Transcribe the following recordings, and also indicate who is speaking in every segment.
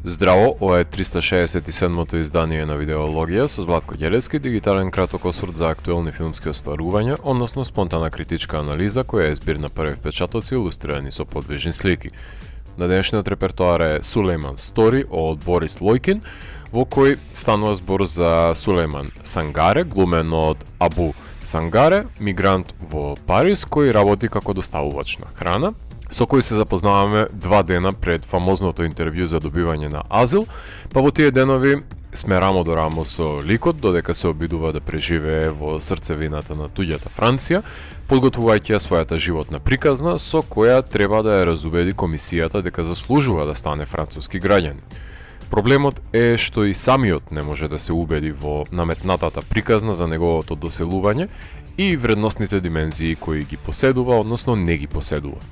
Speaker 1: Здраво, ова е 367-то издание на Видеологија со Златко Ѓелевски, дигитален краток осврт за актуелни филмски остварувања, односно спонтана критичка анализа која е збир на први впечатоци илустрирани со подвижни слики. На денешниот репертоар е Сулейман Стори од Борис Лојкин, во кој станува збор за Сулейман Сангаре, глумен од Абу Сангаре, мигрант во Париз кој работи како доставувач на храна, со кој се запознаваме 2 дена пред фамозното интервју за добивање на азил, па во тие денови сме рамо до рамо со ликот, додека се обидува да преживее во срцевината на туѓата Франција, подготвувајќи својата животна приказна, со која треба да ја разубеди комисијата дека заслужува да стане француски граѓанин. Проблемот е што и самиот не може да се убеди во наметнатата приказна за неговото доселување и вредносните димензии кои ги поседува, односно не ги поседува.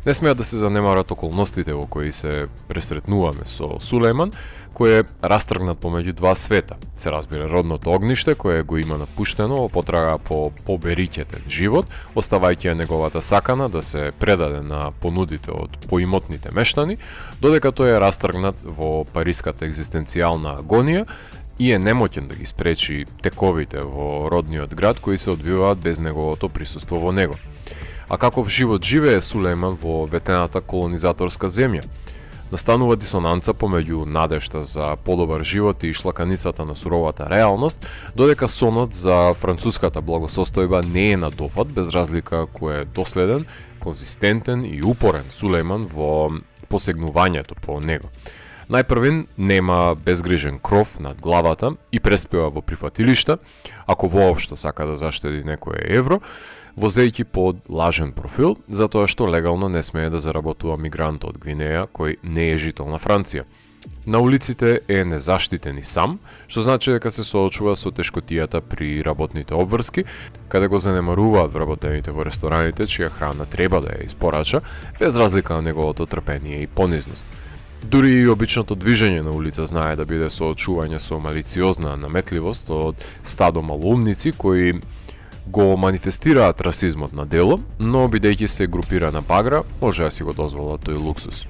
Speaker 1: Не смеат да се занемарат околностите во кои се пресретнуваме со Сулейман, кој е растргнат помеѓу два света. Се разбира родното огниште, кое го има напуштено во потрага по поберитетен живот, оставајќи ја неговата сакана да се предаде на понудите од поимотните мештани, додека тој е растргнат во париската екзистенцијална агонија и е немоќен да ги спречи тековите во родниот град кои се одвиваат без неговото присуство во него. А каков живот живее Сулейман во ветената колонизаторска земја? Настанува дисонанца помеѓу надежта за подобар живот и шлаканицата на суровата реалност, додека сонот за француската благосостојба не е на дофат, без разлика кој е доследен, конзистентен и упорен Сулейман во посегнувањето по него. Најпрвин нема безгрижен кров над главата и преспива во прифатилишта, ако воопшто сака да заштеди некое евро, возејќи под лажен профил, затоа што легално не смее да заработува мигрант од Гвинеја кој не е жител на Франција. На улиците е незаштитен и сам, што значи дека се соочува со тешкотијата при работните обврски, каде го занемаруваат вработените во рестораните чија храна треба да ја испорача, без разлика на неговото трпение и понизност. Дури и обичното движење на улица знае да биде соочување со малициозна наметливост од стадо малоумници кои го манифестираат расизмот на дело, но бидејќи се групирана багра, може да си го дозволат тој луксус.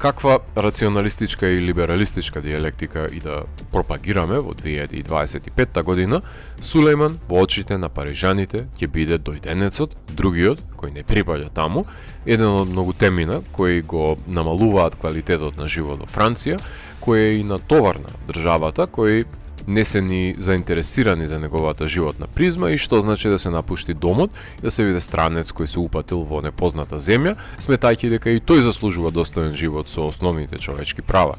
Speaker 1: Каква рационалистичка и либералистичка диалектика и да пропагираме во 2025 година, Сулейман во очите на парижаните ќе биде дојденецот, другиот, кој не припаѓа таму, еден од многу темина кои го намалуваат квалитетот на живот во Франција, кој е и натовар на државата, кои не се ни заинтересирани за неговата животна призма и што значи да се напушти домот и да се биде странец кој се упатил во непозната земја, сметајќи дека и тој заслужува достоен живот со основните човечки права.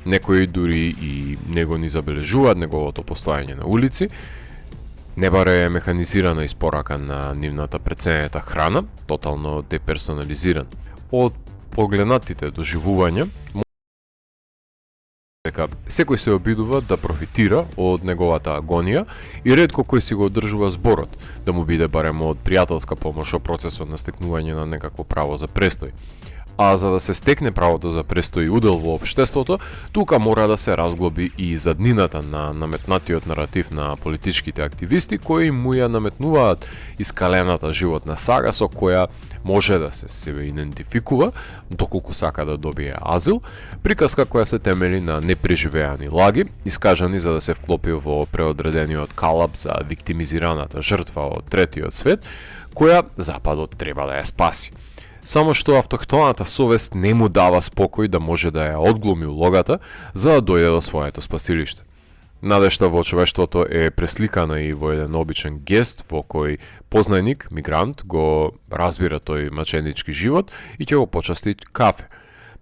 Speaker 1: Некои дури и него ни забележуваат неговото постојање на улици, не баре е механизирана испорака на нивната преценета храна, тотално деперсонализиран. Од погледнатите доживувања, дека секој се обидува да профитира од неговата агонија и ретко кој си го одржува зборот, да му биде барем од пријателска помош во процесот на стекнување на некакво право за престој. А за да се стекне правото за престој и удел во општеството, тука мора да се разглоби и заднината на наметнатиот наратив на политичките активисти кои му ја наметнуваат искалената животна сага со која може да се себе идентификува, доколку сака да добие азил, приказка која се темели на непреживеани лаги, искажани за да се вклопи во преодредениот калап за виктимизираната жртва од третиот свет, која Западот треба да ја спаси. Само што автохтоната совест не му дава спокој да може да ја одглуми улогата за да дојде до своето спасилиште. Надежта во човештвото е пресликана и во еден обичен гест во кој познајник, мигрант, го разбира тој маченички живот и ќе го почасти кафе.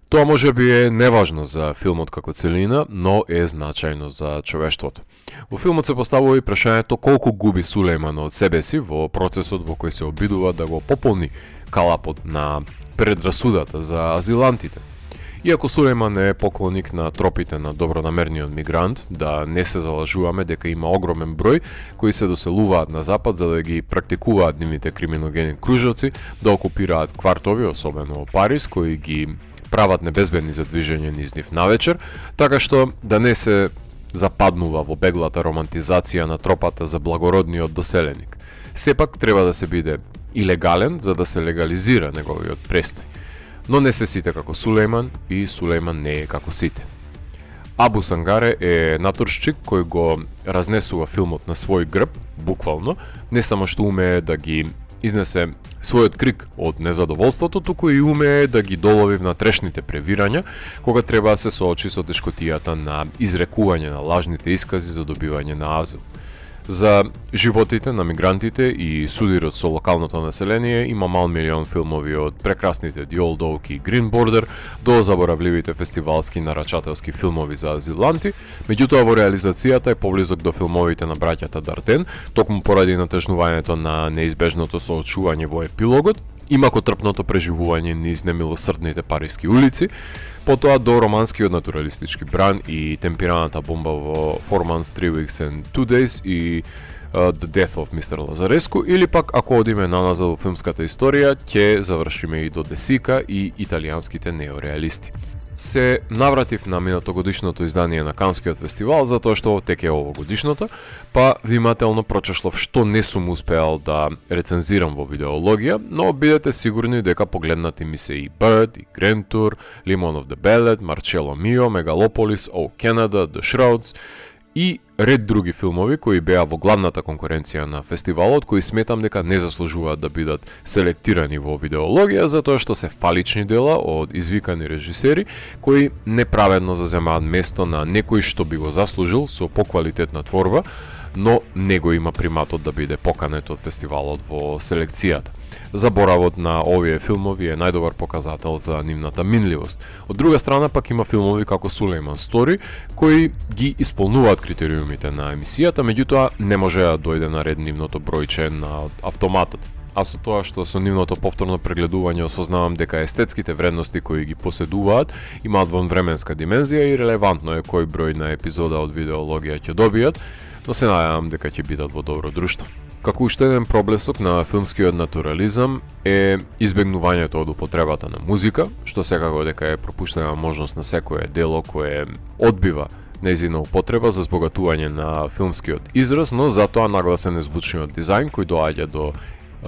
Speaker 1: Тоа може би е неважно за филмот како целина, но е значајно за човештвото. Во филмот се поставува и прашањето колку губи Сулейман од себе си во процесот во кој се обидува да го пополни калапот на предрасудата за азилантите. Иако Сулейман е поклоник на тропите на добронамерниот мигрант, да не се залажуваме дека има огромен број кои се доселуваат на Запад за да ги практикуваат нивните криминогени кружоци, да окупираат квартови, особено во Париз, кои ги прават небезбедни за движење низ нив навечер, така што да не се западнува во беглата романтизација на тропата за благородниот доселеник. Сепак треба да се биде илегален за да се легализира неговиот престој. Но не се сите како Сулейман и Сулейман не е како сите. Абу Сангаре е натуршчик кој го разнесува филмот на свој грб, буквално, не само што умее да ги изнесе својот крик од незадоволството, туку и умее да ги долови внатрешните превирања, кога треба да се соочи со тешкотијата на изрекување на лажните искази за добивање на азил. За животите на мигрантите и судирот со локалното население има мал милион филмови од прекрасните The Old Oak и Green Border до заборавливите фестивалски нарачателски филмови за азиланти, меѓутоа во реализацијата е поблизок до филмовите на браќата Дартен, токму поради натежнувањето на неизбежното соочување во епилогот, имако трпното преживување низ немилосрдните париски улици, потоа до романскиот натуралистички бран и темпираната бомба во 4 Months, 3 Weeks and 2 Days и The Death of Mr. Lazarescu, или пак ако одиме наназад во филмската историја, ќе завршиме и до Десика и италијанските неореалисти. Се навратив на минатогодишното издание на Канскиот фестивал, затоа што теке овогодишното, па внимателно прочешлов што не сум успеал да рецензирам во видеологија, но бидете сигурни дека погледнати ми се и Bird, и Grand Tour, Limon of the Ballet, Marcello Mio, Megalopolis, O Canada, The Shrouds, и ред други филмови кои беа во главната конкуренција на фестивалот, кои сметам дека не заслужуваат да бидат селектирани во видеологија, затоа што се фалични дела од извикани режисери кои неправедно заземаат место на некој што би го заслужил со поквалитетна творба, но не го има приматот да биде поканет од фестивалот во селекцијата. Заборавот на овие филмови е најдобар показател за нивната минливост. Од друга страна пак има филмови како Сулейман Стори, кои ги исполнуваат критериумите на емисијата, меѓутоа не може да дојде на ред нивното бројче на автоматот. А со тоа што со нивното повторно прегледување осознавам дека естетските вредности кои ги поседуваат имаат вонвременска димензија и релевантно е кој број на епизода од видеологија ќе добијат, но се надевам дека ќе бидат во добро друштво. Како уште еден проблесок на филмскиот натурализам е избегнувањето од употребата на музика, што секако дека е пропуштена можност на секое дело кое одбива нејзина употреба за збогатување на филмскиот израз, но затоа нагласен е звучниот дизајн кој доаѓа до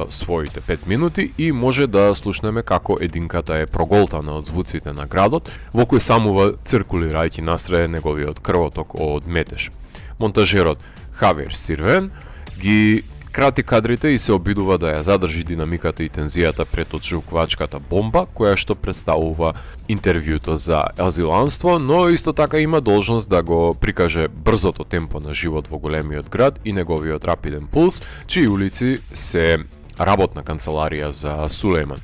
Speaker 1: своите 5 минути и може да слушнеме како единката е проголтана од звуците на градот, во кој самува циркулирајќи насреде неговиот крвоток од метеж. Монтажерот Хавиер Сирвен ги крати кадрите и се обидува да ја задржи динамиката и тензијата пред отжуквачката бомба, која што представува интервјуто за азиланство, но исто така има должност да го прикаже брзото темпо на живот во големиот град и неговиот рапиден пулс, чии улици се работна канцеларија за Сулейман.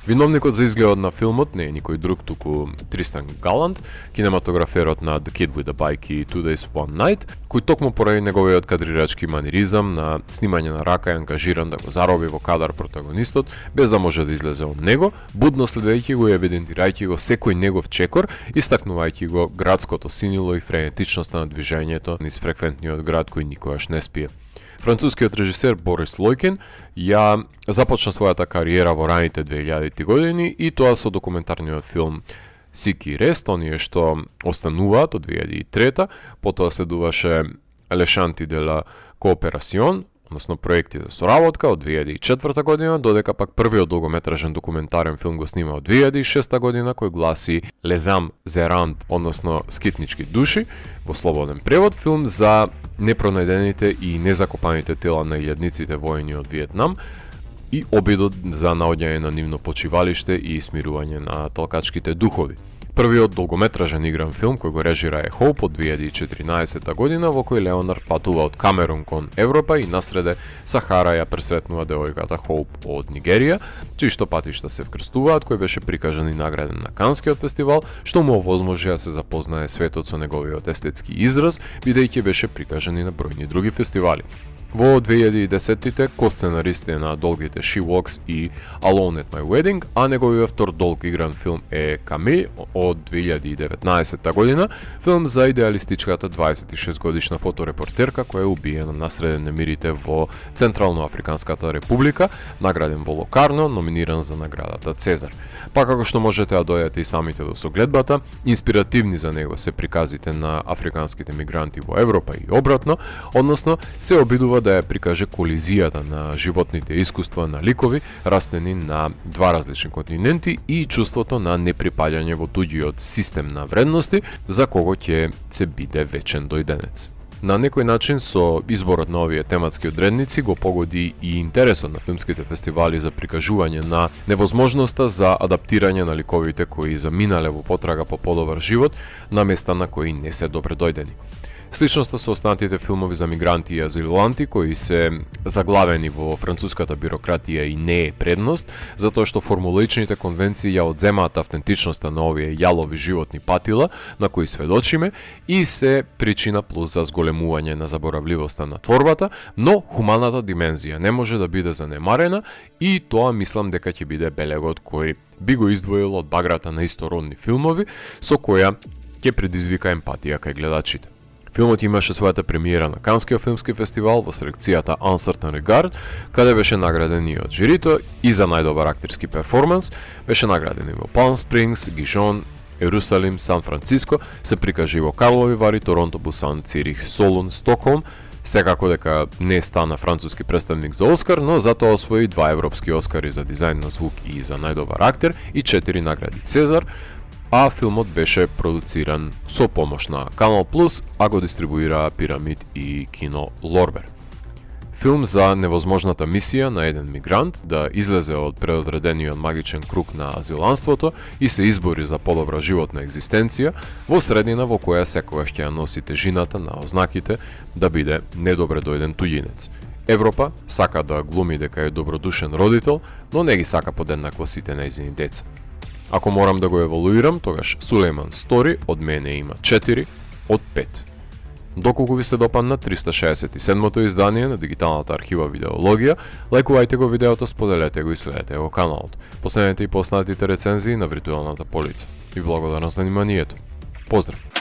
Speaker 1: Виновникот за изгледот на филмот не е никој друг, туку Тристан Галант, кинематограферот на The Kid with a Bike и 2 Days One Night, кој токму поради неговиот кадрирачки маниризам на снимање на рака е ангажиран да го зароби во кадар протагонистот, без да може да излезе од него, будно следејќи го и евидентирајќи го секој негов чекор, истакнувајќи го градското синило и френетичноста на движењето низ фреквентниот град кој никогаш не спие. Францускиот режисер Борис Лојкен ја започна својата кариера во раните 2000-ти години и тоа со документарниот филм Сики и Рест, оние што остануваат од 2003-та, потоа следуваше Лешанти де ла Кооперасион, односно проекти за соработка од 2004 година, додека пак првиот долгометражен документарен филм го снима од 2006 година, кој гласи Лезам Зеранд, односно Скитнички души, во слободен превод, филм за непронајдените и незакопаните тела на илјадниците војни од Виетнам и обидот за наоѓање на нивно почивалиште и смирување на талкачките духови. Првиот долгометражен игран филм кој го режира е Хоуп од 2014 година, во кој Леонард патува од Камерун кон Европа и насреде Сахара ја пресретнува девојката Хоуп од Нигерија, чии што патишта се вкрстуваат, кој беше прикажан и награден на Канскиот фестивал, што му овозможи да се запознае светот со неговиот естетски израз, бидејќи беше прикажан и на бројни други фестивали. Во 2010-тите косценарист е на долгите She Walks и Alone at My Wedding, а неговиот втор долг игран филм е Камиль од 2019 година, филм за идеалистичката 26 годишна фоторепортерка која е убиена насреде немирите во Централно-Африканската република, награден во Локарно, номиниран за наградата Цезар. Па како што можете да дојдете и самите до согледбата, инспиративни за него се приказите на африканските мигранти во Европа и обратно, односно се обидува почнува да ја прикаже колизијата на животните искуства на ликови, растени на два различни континенти и чувството на неприпаѓање во туѓиот систем на вредности за кого ќе се биде вечен дојденец. На некој начин со изборот на овие тематски одредници го погоди и интересот на филмските фестивали за прикажување на невозможноста за адаптирање на ликовите кои заминале во потрага по подобар живот на места на кои не се добре дојдени. Сличноста со останатите филмови за мигранти и азиланти кои се заглавени во француската бирократија и не е предност, затоа што формуличните конвенции ја одземаат автентичноста на овие јалови животни патила на кои сведочиме и се причина плюс за зголемување на заборавливоста на творбата, но хуманата димензија не може да биде занемарена и тоа мислам дека ќе биде белегот кој би го издвоил од баграта на истородни филмови со која ќе предизвика емпатија кај гледачите. Филмот имаше својата премиера на Канскиот филмски фестивал во селекцијата Uncertain Regard, каде беше награден и од жирито и за најдобар актерски перформанс, беше награден и во Palm Springs, Гижон, Ерусалим, Сан Франциско, се прикажи во Карлови Вари, Торонто, Бусан, Цирих, Солун, Стокхолм, секако дека не стана француски представник за Оскар, но затоа освои 2 европски Оскари за дизајн на звук и за најдобар актер и 4 награди Цезар, а филмот беше продуциран со помош на Канал Плюс, а го дистрибуираа Пирамид и Кино Лорбер. Филм за невозможната мисија на еден мигрант да излезе од предодредениот магичен круг на азиланството и се избори за подобра животна екзистенција во средина во која секогаш ќе ја носи тежината на ознаките да биде недобре дојден туѓинец. Европа сака да глуми дека е добродушен родител, но не ги сака подеднакво сите нејзини деца. Ако морам да го евалуирам, тогаш Сулейман Стори од мене има 4 од 5. Доколку ви се допадна 367-то издание на дигиталната архива Видеологија, лајкувајте го видеото, споделете го и следете го каналот. Последете и поснатите рецензии на виртуелната полица. И благодарам за вниманието. Поздрав!